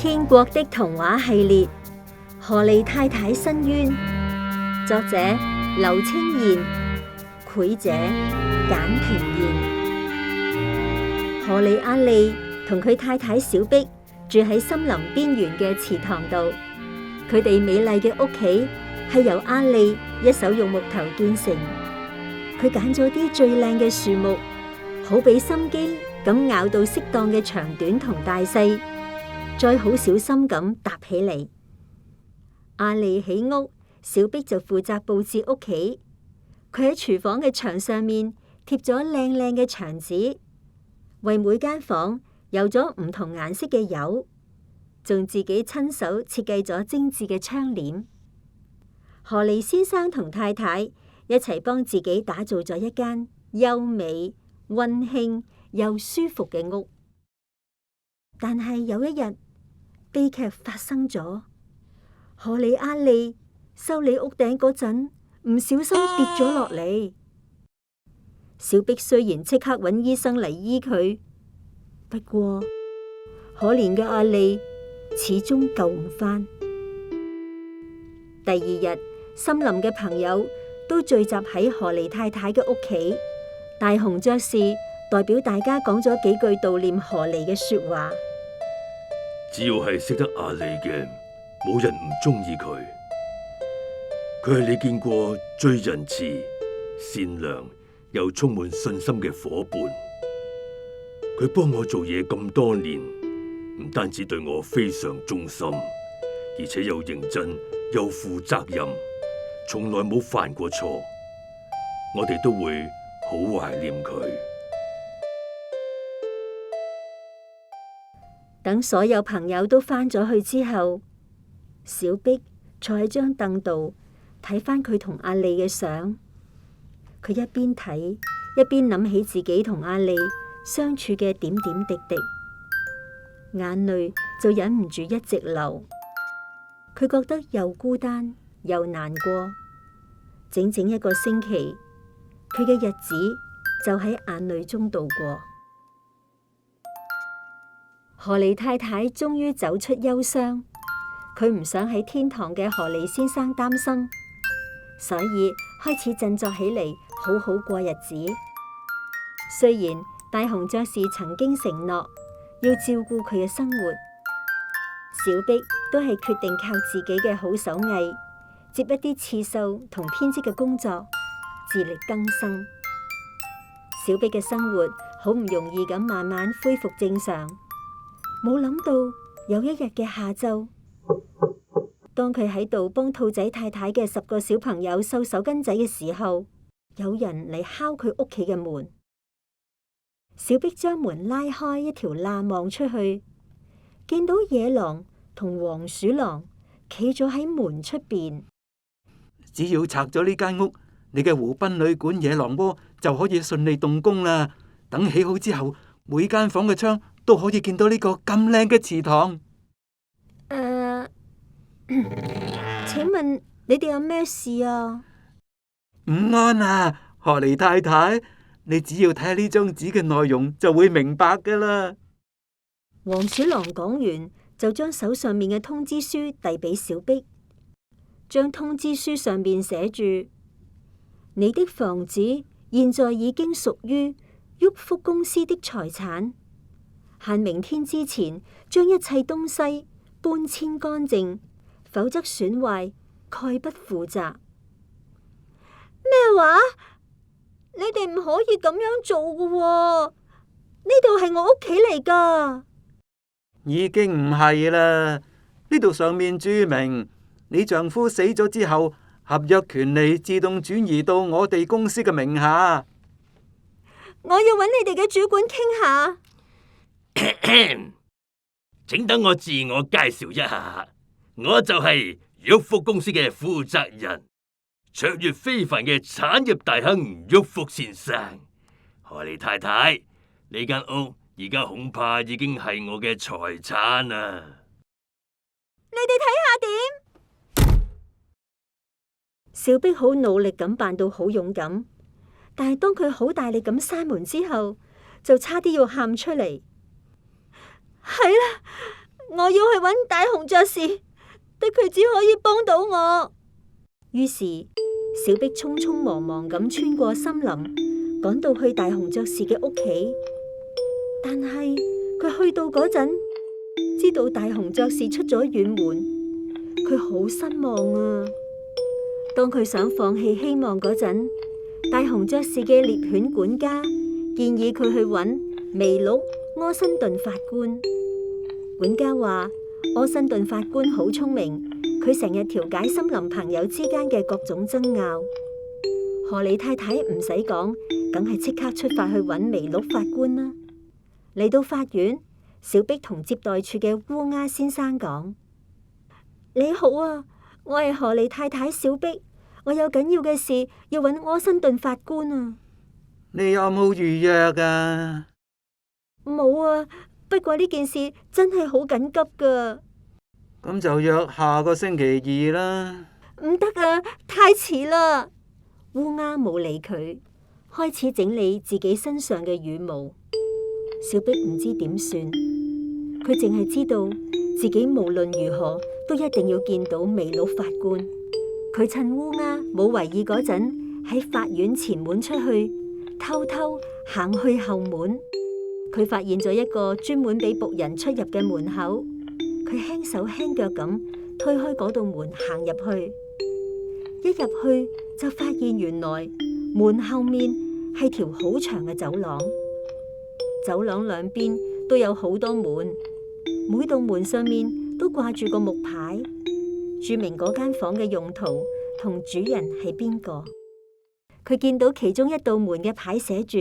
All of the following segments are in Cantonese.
天國的童話系列《荷莉太太申冤》，作者劉清彥，繪者簡平彥。荷莉阿莉同佢太太小碧住喺森林邊緣嘅池塘度，佢哋美麗嘅屋企係由阿莉一手用木頭建成。佢揀咗啲最靚嘅樹木，好俾心機咁咬到適當嘅長短同大細，再好小心咁搭起嚟。阿莉起屋，小碧就負責佈置屋企。佢喺廚房嘅牆上面貼咗靚靚嘅牆紙，為每間房有咗唔同顏色嘅油，仲自己親手設計咗精緻嘅窗簾。荷莉先生同太太一齊幫自己打造咗一間優美、溫馨又舒服嘅屋。但係有一日，悲劇發生咗。荷莉阿莉修理屋頂嗰陣，唔小心跌咗落嚟。小碧雖然即刻搵醫生嚟醫佢，不過可憐嘅阿莉始終救唔返。第二日，森林嘅朋友都聚集喺荷莉太太嘅屋企。大紅爵士代表大家講咗幾句悼念荷莉嘅說話。只要係識得阿莉嘅，冇人唔中意佢。佢係你見過最仁慈、善良又充滿信心嘅夥伴。佢幫我做嘢咁多年，唔單止對我非常忠心，而且又認真又負責任，從來冇犯過錯。我哋都會好懷念佢。等所有朋友都返咗去之後，小碧坐喺張凳度睇返佢同阿莉嘅相。佢一邊睇一邊諗起自己同阿莉相處嘅點點滴滴，眼淚就忍唔住一直流。佢覺得又孤單又難過，整整一個星期，佢嘅日子就喺眼淚中度過。荷莉太太終於走出憂傷，佢唔想喺天堂嘅荷莉先生擔心，所以開始振作起嚟，好好過日子。雖然大紅爵士曾經承諾要照顧佢嘅生活，小碧都係決定靠自己嘅好手藝，接一啲刺繡同編織嘅工作，自力更生。小碧嘅生活好唔容易咁慢慢恢復正常。冇諗到有一日嘅下晝，當佢喺度幫兔仔太太嘅10個小朋友繡手巾仔嘅時候，有人嚟敲佢屋企嘅門。小碧將門拉開一條罅望出去，見到野狼同黃鼠狼企咗喺門出邊。只要拆咗呢間屋，你嘅湖濱旅館野狼窩就可以順利動工啦。等起好之後，每間房嘅窗都可以見到呢個咁靚嘅池塘。請問你哋有咩事啊？午安啊，荷莉太太，你只要睇下呢張紙嘅內容就會明白噶啦。黃鼠狼講完就將手上面嘅通知書遞俾小碧，將通知書上面寫住：你的房子現在已經屬於沃福公司的財產，限明天之前將一切東西搬遷乾淨，否則損壞概不負責。咩話？你哋唔可以咁樣做㗎喎，呢度係我屋企嚟㗎。已經唔係啦，呢度上面注明你丈夫死咗之後，合約權利自動轉移到我哋公司嘅名下。我要揾你哋嘅主管傾下。請等我自我介紹一下，我就係沃福公司嘅負責人，卓越非凡嘅產業大亨沃福先生。荷莉太太，呢間屋而家恐怕已經係我嘅財產啦。你哋睇下點？小碧好努力咁扮到好勇敢，但係當佢好大力咁閂門之後，就差啲要喊出嚟。係啦，我我要去揾大雄爵士，得佢只可以幫到我。於是小碧匆匆忙忙咁穿過森林，趕到去大雄爵士嘅屋企。但係佢去到嗰陣，知道大雄爵士出咗遠門，佢好失望啊！當佢想放棄希望嗰陣，大雄爵士嘅獵犬管家建議佢去揾麋鹿柯辛頓法官。管家話柯辛頓法官好聰明，佢成日調解森林朋友之間嘅各種爭拗。荷莉太太唔使講，梗係即刻出發去揾麋鹿法官啦。嚟到法院，小碧同接待處嘅烏鴉先生講：你好啊，我係荷莉太太小碧，我有緊要嘅事要揾柯辛頓法官啊。你有冇預約啊？冇啊，不過呢件事真係好緊急噶。咁就約下個星期二啦。唔得啊，太遲啦。烏鴉冇理佢，開始整理自己身上嘅羽毛。小碧唔知點算，佢淨係知道自己無論如何都一定要見到麋鹿法官。佢趁烏鴉冇為意嗰陣，喺法院前門出去，偷偷行去後門。佢發現咗一個專門俾僕人出入嘅門口，佢輕手輕腳咁推開嗰道門行入去。一入去就發現原來門後面係條好長嘅走廊，走廊兩邊都有好多門，每道門上面都掛住個木牌，注明嗰間房嘅用途同主人係邊個。佢見到其中一道門嘅牌寫住：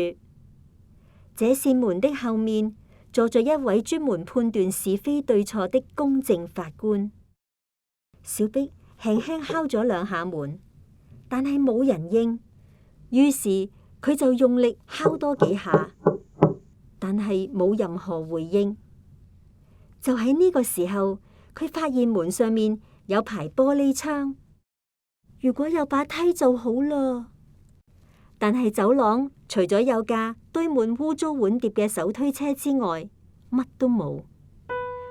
這扇門的後面坐着一位專門判斷是非對錯的公正法官。小碧輕輕敲咗兩下門，但係冇人應，於是佢就用力敲多幾下，但係冇任何回應。就喺呢個時候，佢發現門上面有排玻璃窗，如果有把梯就好啦。但係走廊除咗有架堆滿污糟碗碟嘅手推車之外，乜都冇。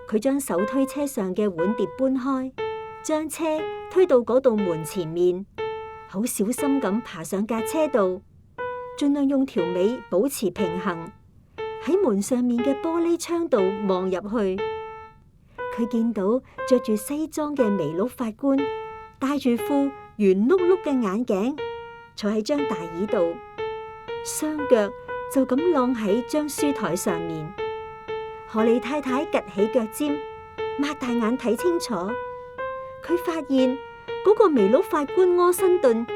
佢將手推車上嘅碗碟搬開，將車推到嗰道門前面，好小心咁爬上架車度，盡量用條尾保持平衡，喺門上面嘅玻璃窗度望入去。佢見到着住西裝嘅麋鹿法官，戴住副圓碌碌嘅眼鏡，坐喺張大椅度，雙腳就咁晾喺張書台上面。荷莉太太趷起腳尖，擘大眼睇清楚，佢發現嗰個麋鹿法官柯辛頓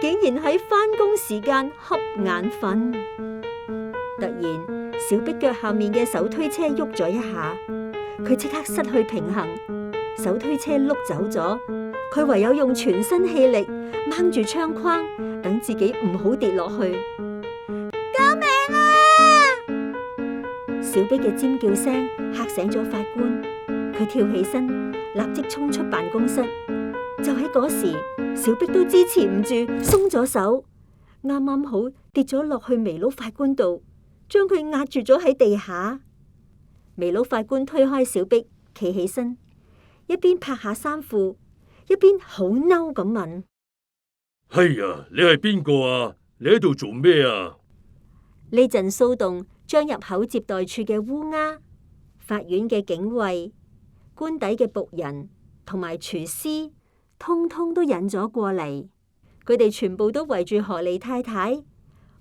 竟然喺返工時間瞌眼瞓。突然，小碧腳下面嘅手推車喐咗一下，佢即刻失去平衡，手推車碌走咗。佢唯有用全身氣力掹住窗框，等自己唔好跌落去。救命啊！小碧嘅尖叫聲嚇醒咗法官，佢跳起身，立即衝出辦公室。就喺嗰時，小碧都支持唔住，鬆咗手，啱啱好跌咗落去麋鹿法官度，將佢壓住咗喺地下。麋鹿法官推開小碧，企起身，一邊拍下衫褲，一邊好嬲咁問：哎呀，你係邊個啊？你喺度做咩啊？呢陣騷動將入口接待處嘅烏鴉、法院嘅警衛、官邸嘅僕人同埋廚師，通通都引咗過嚟。佢哋全部都圍住荷莉太太，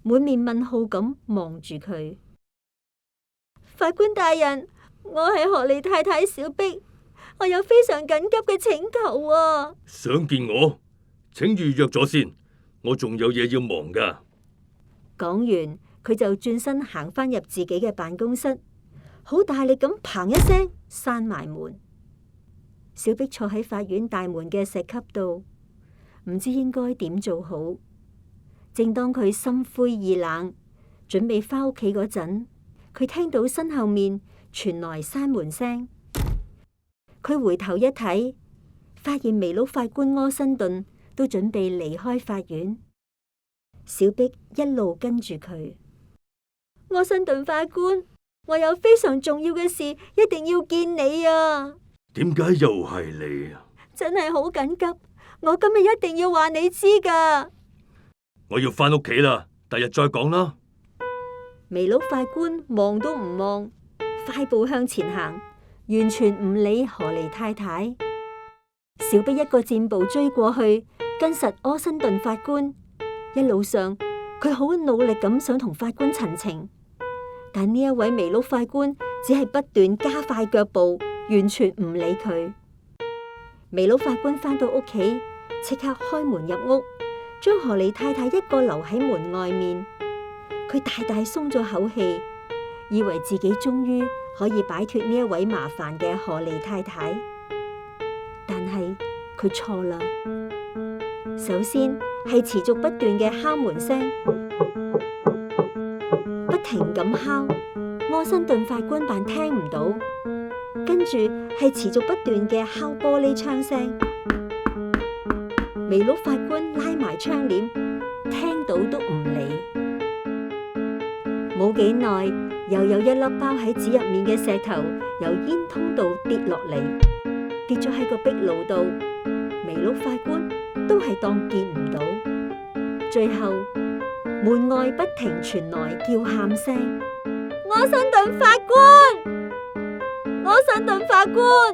滿面問號咁望住佢。法官大人，我係荷莉太太小碧，我有非常緊急嘅請求啊！想見我？請預約咗先，我仲有嘢要忙噶。講完，佢就轉身行返入自己嘅辦公室，好大力咁嘭一聲閂埋門。小碧坐喺法院大門嘅石級度，唔知應該點做好。正當佢心灰意冷，準備返屋企嗰陣，佢聽到身後面傳來閂門聲。佢回頭一睇，發現麋鹿法官柯辛頓都準備離開法院。小碧一路跟住佢。柯辛頓法官，我有非常重要嘅事，一定要見你啊！點解又係你啊？真係好緊急，我今日一定要話你知噶。我要翻屋企啦，第日再講啦。微鹿法官望都唔望，快步向前行，完全唔理荷莉太太。小碧一個箭步追過去，跟實柯辛頓法官。一路上，佢好努力咁想同法官陳情，但呢一位微鹿法官只係不斷加快腳步，完全唔理佢。微鹿法官返到屋企，即刻開門入屋，將荷莉太太一個留喺門外面。佢大大鬆咗口氣，以為自己終於可以擺脫呢一位麻煩嘅荷莉太太，但係佢錯啦。首先係持續不斷嘅敲門聲，不停咁敲，柯辛頓法官扮聽唔到。跟住係持續不斷嘅敲玻璃窗聲，微鹿法官拉埋窗簾，聽到都唔理。冇幾耐，又有一粒包喺紙入面嘅石頭由煙通道跌落嚟，跌咗喺個壁爐度。微鹿法官都係當見唔到。最後門外不停傳來叫喊聲：柯辛頓法官！柯辛頓法官，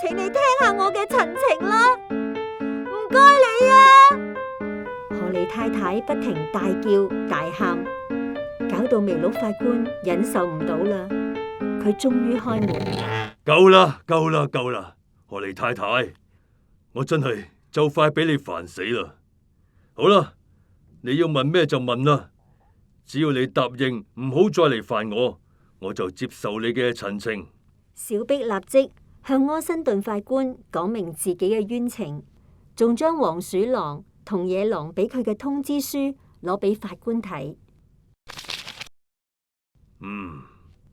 請你聽下我嘅陳情啦，唔該你啊！荷莉太太不停大叫大喊，搞到微鹿法官忍受唔到啦。佢終於開門。夠啦，夠啦，夠啦！荷莉太太，我真係就快俾你煩死啦。好啦，你要問咩就問啦，只要你答應唔好再嚟煩我，我就接受你嘅陳情。小碧立即向柯辛頓法官講明自己嘅冤情，仲將黃鼠狼同野狼俾佢嘅通知書攞俾法官睇。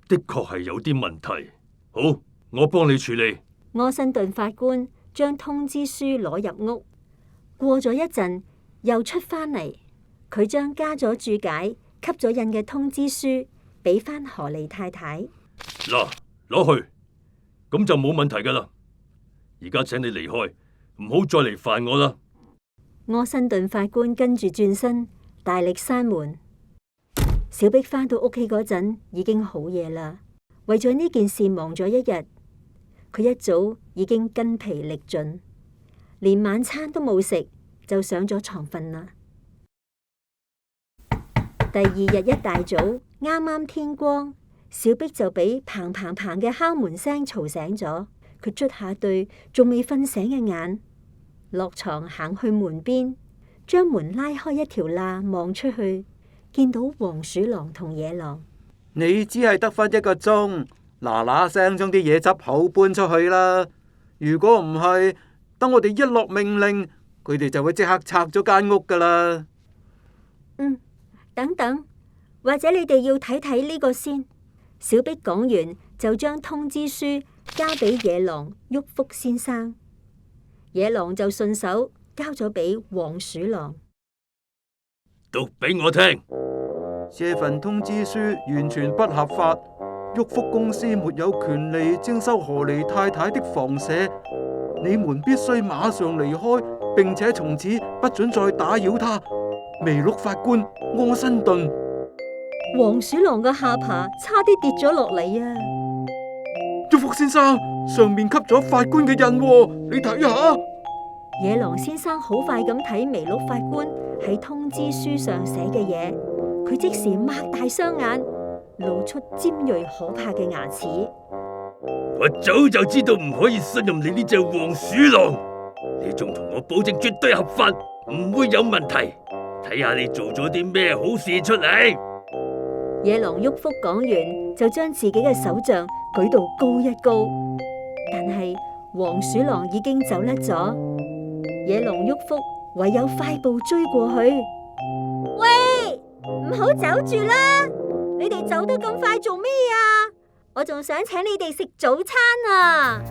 的確係有啲問題。好，我幫你處理。柯辛頓法官將通知書攞入屋，過咗一陣又出返嚟，佢將加咗注解、吸咗印嘅通知書俾返荷莉太太。嗱，攞去，咁就冇問題噶啦。而家請你離開，唔好再嚟煩我啦。柯辛頓法官跟住轉身，大力閂門。小碧返到屋企嗰陣已經好夜啦，為咗呢件事忙咗一日，佢一早已經筋疲力盡，連晚餐都冇食就上咗床瞓啦。第二日一大早，啱啱天光，小碧就俾砰砰砰嘅敲門聲嘈醒咗。佢捽下對仲未瞓醒嘅眼，落床行去門邊，將門拉開一條罅望出去，見到黃鼠狼同野狼。你只係得返一個鐘，嗱嗱聲將啲嘢執好搬出去啦。如果唔係，等我哋一落命令，佢哋就會即刻拆咗間屋噶啦。等等，或者你哋要睇睇呢個先。小碧講完就將通知書交俾野狼沃福先生，野狼就順手交咗俾黃鼠狼。讀俾我聽。這份通知書完全不合法，沃福公司沒有權利徵收荷莉太太的房舍，你們必須馬上離開，並且從此不准再打擾他。微鹿法官柯辛頓。黃鼠狼嘅下巴差啲跌咗落嚟啊！沃福先生，上面刻咗法官嘅印喎，你睇下。野狼先生好快咁睇微鹿法官喺通知書上寫嘅嘢，佢即時擘大雙眼，露出尖銳可怕嘅牙齒。我早就知道唔可以信任你呢隻黃鼠狼，你仲同我保證絕對合法，唔會有問題。睇下你做咗啲咩好事出嚟。野狼沃福講完就將自己嘅手杖舉到高一高，但係黃鼠狼已經走甩咗。野狼沃福唯有快步追過去。喂，唔好走住啦！你哋走得咁快做咩啊？我仲想請你哋食早餐啊！